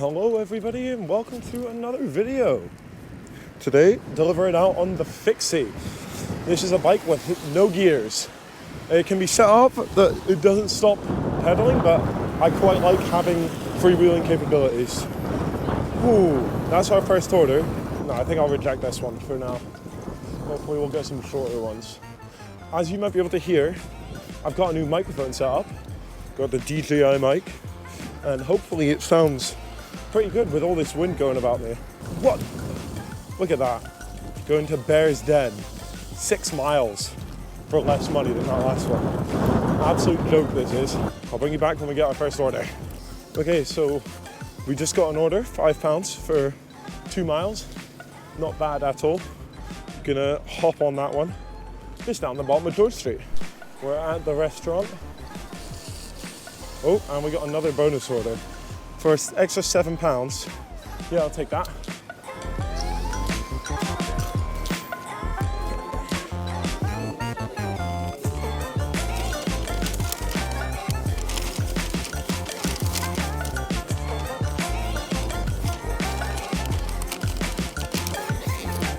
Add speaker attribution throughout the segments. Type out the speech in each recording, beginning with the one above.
Speaker 1: Hello everybody and welcome to another video. Today, delivering out on the Fixie. This is a bike with no gears. It can be set up that it doesn't stop pedaling, but I quite like having freewheeling capabilities. Ooh, that's our first order. No, I think I'll reject this one for now. Hopefully we'll get some shorter ones. As you might be able to hear, I've got a new microphone set up. Got the DJI mic, and hopefully it sounds pretty good with all this wind going about me. What? Look at that. Going to Bear's Den. 6 miles for less money than that last one. Absolute joke this is. I'll bring you back when we get our first order. Okay, so we just got an order, £5 for 2 miles. Not bad at all. Gonna hop on that one. Just down the bottom of George Street. We're at the restaurant. Oh, and we got another bonus order. For an extra £7, yeah, I'll take that.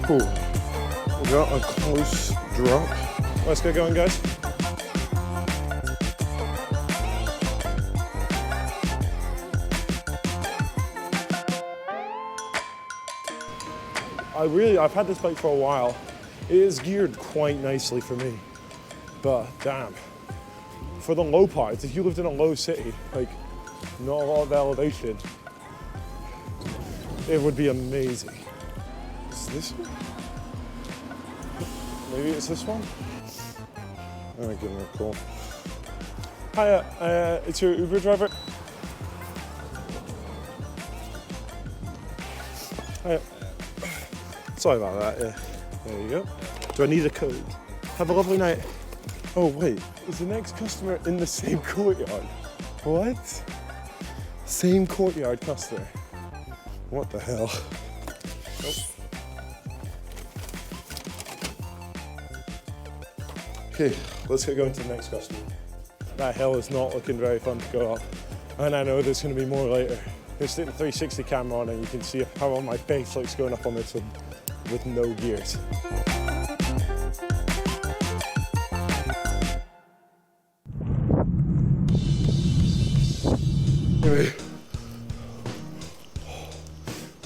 Speaker 1: Cool. We got a close drop. Let's get going, guys. I've had this bike for a while. It is geared quite nicely for me, but damn. For the low parts, if you lived in a low city, like not a lot of elevation, it would be amazing. Is this one? Maybe it's this one? I'm gonna give him a call. Hiya, it's your Uber driver? Hiya. Sorry about that, yeah. There you go. Do I need a code? Have a lovely night. Oh wait, is the next customer in the same courtyard? What? Same courtyard customer. What the hell? Nope. Okay, let's get going to the next customer. That hill is not looking very fun to go up. And I know there's gonna be more later. There's the 360 camera on and you can see how my face looks going up on this one with no gears. Anyway,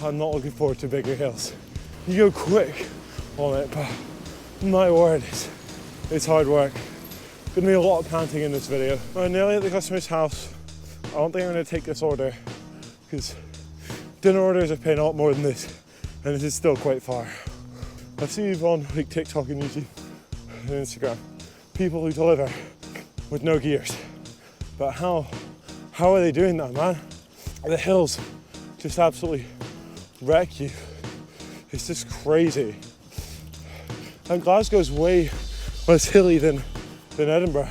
Speaker 1: I'm not looking forward to bigger hills. You go quick on it, but my word, it's hard work. Gonna be a lot of panting in this video. We're nearly at the customer's house. I don't think I'm gonna take this order because dinner orders are paying a lot more than this, and this is still quite far. I've seen on like TikTok and YouTube and Instagram, people who deliver with no gears. But how are they doing that, man? The hills just absolutely wreck you. It's just crazy. And Glasgow's way less hilly than Edinburgh.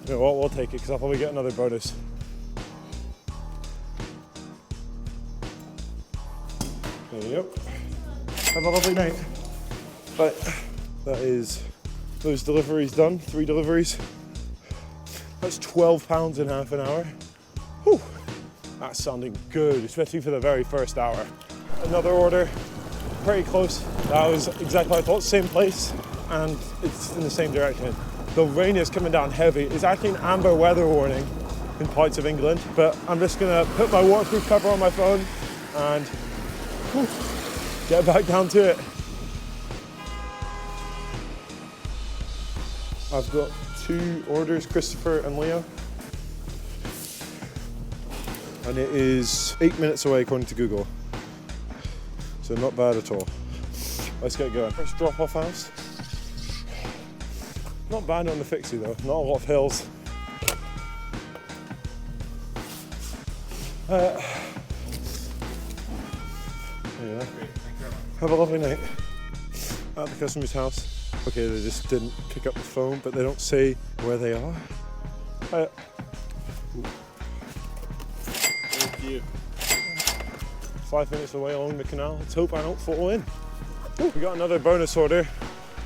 Speaker 1: You know what, we'll take it because I'll probably get another bonus. There you go. Have a lovely night. But that is those deliveries done, 3 deliveries. That's £12 in half an hour. Whew, that's sounding good, especially for the very first hour. Another order, pretty close. That was exactly what I thought, same place, and it's in the same direction. The rain is coming down heavy. It's actually an amber weather warning in parts of England, but I'm just gonna put my waterproof cover on my phone and whew, get back down to it. I've got 2 orders, Christopher and Leo. And it is 8 minutes away according to Google. So not bad at all. Let's get going. First drop-off house. Not bad on the Fixie though, not a lot of hills. Yeah. Have a lovely night. At the customer's house. Okay, they just didn't pick up the phone, but they don't say where they are. Thank you. 5 minutes away along the canal. Let's hope I don't fall in. Ooh, we got another bonus order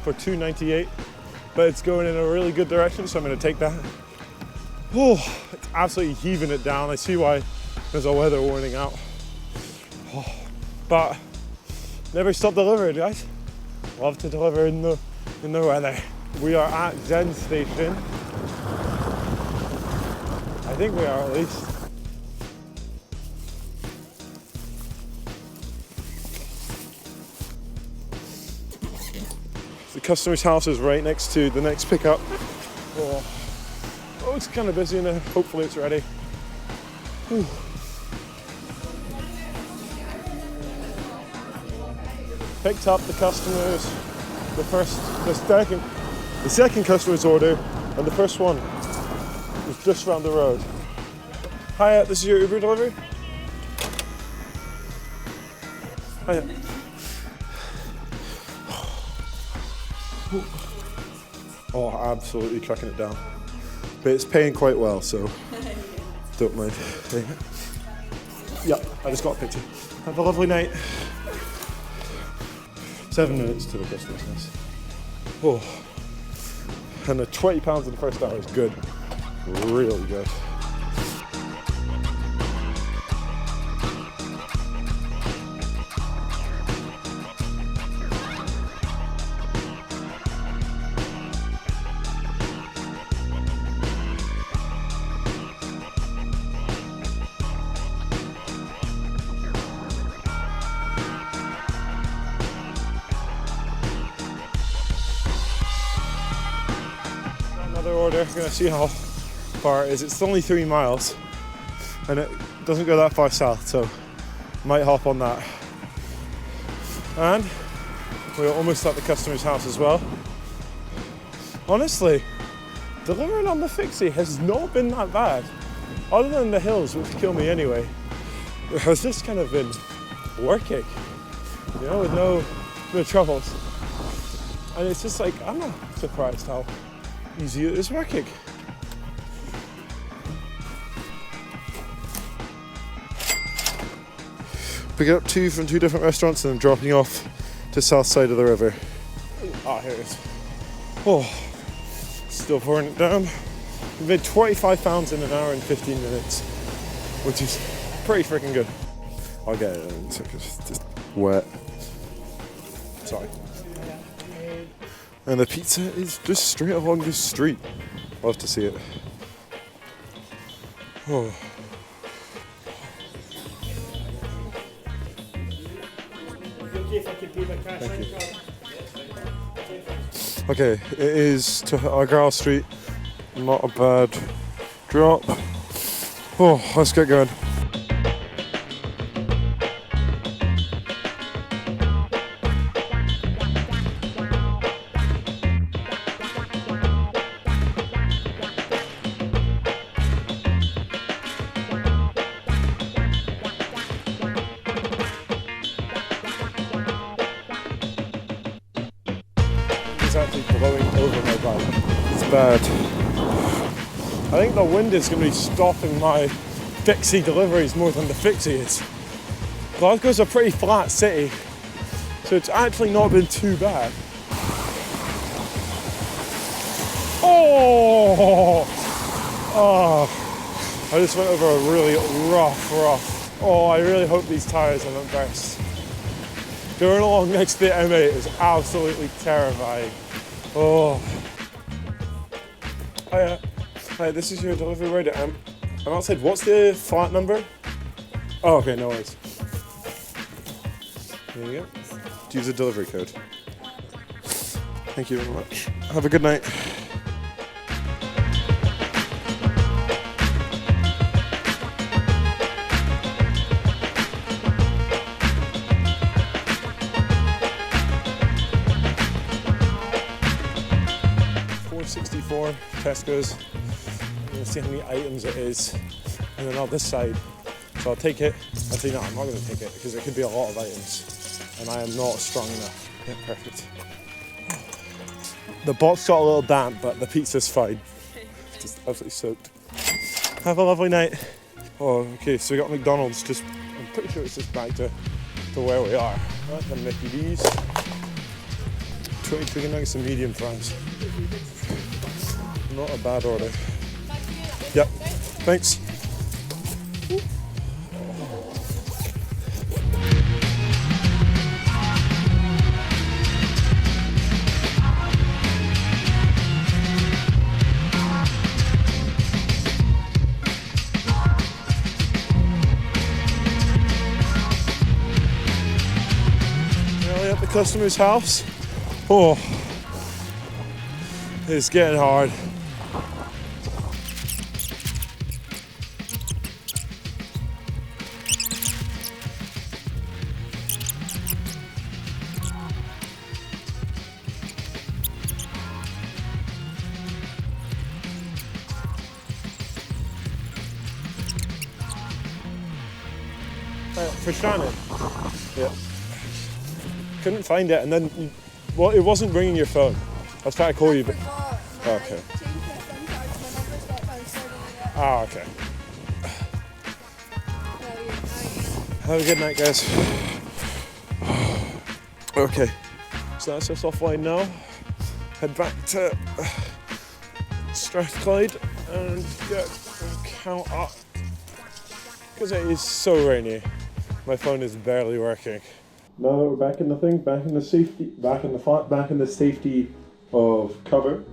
Speaker 1: for $2.98, but it's going in a really good direction, so I'm going to take that. Oh, it's absolutely heaving it down. I see why there's a weather warning out. But never stop delivering, guys. Love to deliver in the weather. We are at Zen Station. I think we are at least. The customer's house is right next to the next pickup. Oh, it's kind of busy in there. Hopefully it's ready. Whew. Picked up the customers, the second customer's order, and the first one was just around the road. Hiya, this is your Uber delivery? Hiya. Oh, absolutely tracking it down. But it's paying quite well, so don't mind. Yep, I just got a picture. Have a lovely night. 7 minutes to the customer's house. Oh, and the £20 in the first hour is good. Really good. Another order, I'm gonna see how far it is. It's only 3 miles and it doesn't go that far south, so might hop on that. And we're almost at the customer's house as well. Honestly, delivering on the Fixie has not been that bad. Other than the hills, which kill me anyway, it has just kind of been working, you know, with no troubles. And it's just like, I'm not surprised how easy it is working. Picking up 2 from 2 different restaurants and then dropping off to south side of the river. Ah, here it is. Oh, still pouring it down. We've made £25 in an hour and 15 minutes, which is pretty freaking good. I'll get it in a second. It's just wet. Sorry. And the pizza is just straight along the street. Love to see it. Oh. Thank you. Okay, it is to Argyle Street. Not a bad drop. Oh, let's get going. It's actually blowing over my bike. It's bad. I think the wind is going to be stopping my Fixie deliveries more than the Fixie is. Glasgow's a pretty flat city, so it's actually not been too bad. Oh! I just went over a really rough. Oh, I really hope these tyres haven't burst. Going along next to the M8 is absolutely terrifying. Oh. Hi, this is your delivery rider. I'm outside. What's the flat number? Oh, okay, no worries. There you go. Use the delivery code. Thank you very much. Have a good night. $4.64 Tesco's. I'm gonna see how many items it is, and then on this side. So I'll take it. Actually, no, I'm not gonna take it because it could be a lot of items, and I am not strong enough. Yeah, perfect. The box got a little damp, but the pizza's fine. Just absolutely soaked. Have a lovely night. Oh, okay. So we got McDonald's. I'm pretty sure it's just back to where we are. Right, the Mickey D's. 20 chicken nuggets and medium fries. Not a bad order. Yep. Thanks. customer's house. Oh, it's getting hard. For Shannon. Yeah. Couldn't find it, and then, well, it wasn't ringing your phone. I was trying to call you, but. Oh, okay. Ah, okay. Have a good night, guys. Okay. So that's us offline now. Head back to Strathclyde and get the count up. Because it is so rainy. My phone is barely working. Now that we're back in the thing, back in the safety of cover.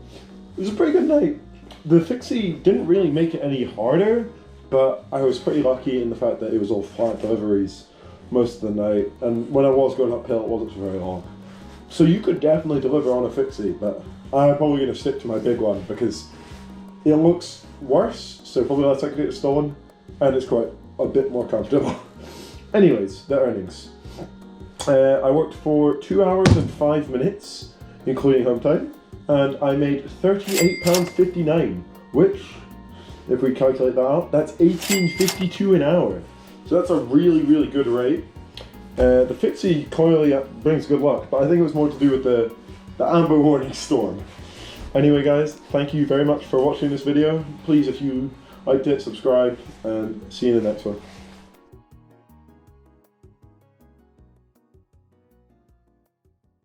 Speaker 1: It was a pretty good night. The fixie didn't really make it any harder, but I was pretty lucky in the fact that it was all flat deliveries most of the night, and when I was going uphill, it wasn't for very long. So you could definitely deliver on a fixie, but I'm probably going to stick to my big one because it looks worse, so probably less likely to get stolen, and it's quite a bit more comfortable. Anyways, the earnings. I worked for 2 hours and 5 minutes, including home time, and I made £38.59, which, if we calculate that out, that's £18.52 an hour. So that's a really, really good rate. The fixie clearly brings good luck, but I think it was more to do with the amber warning storm. Anyway guys, thank you very much for watching this video. Please, if you liked it, subscribe, and see you in the next one.